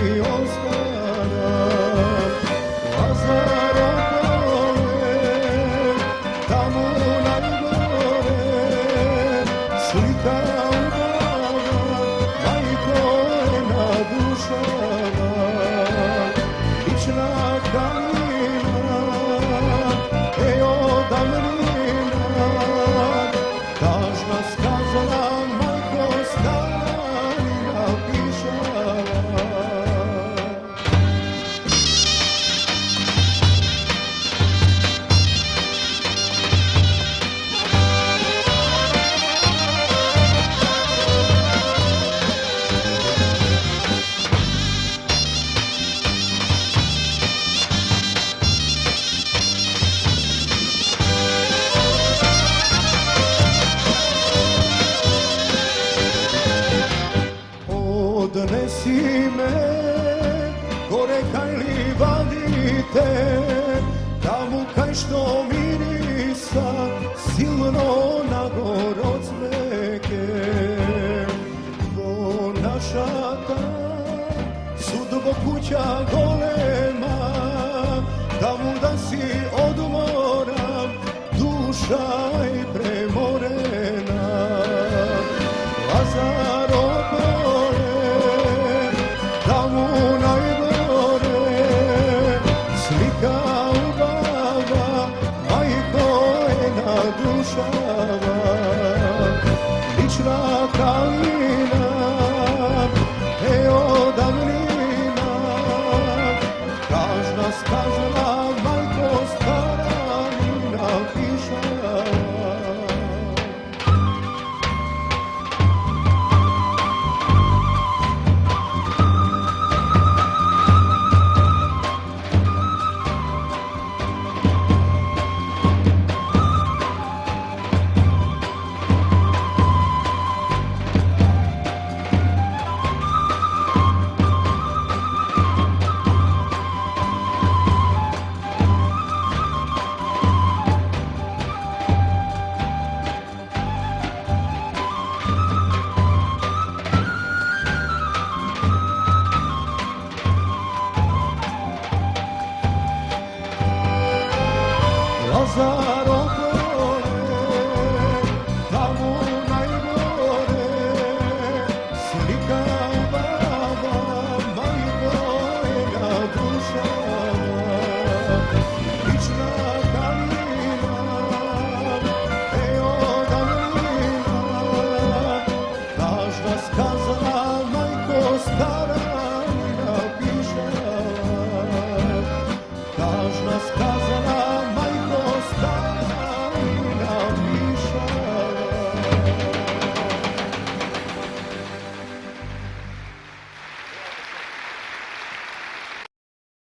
ti ostaram. Lazaro dole, tamo najgore, slika udava, majko je na dušama. Lična kalina, odamrina, tažna skazana, majko stara i napišala. Odnesi me gore kaj livadite, tamo kaj što mirisa silno na gor od smeke. Ko naša ta sudbo kuća gole,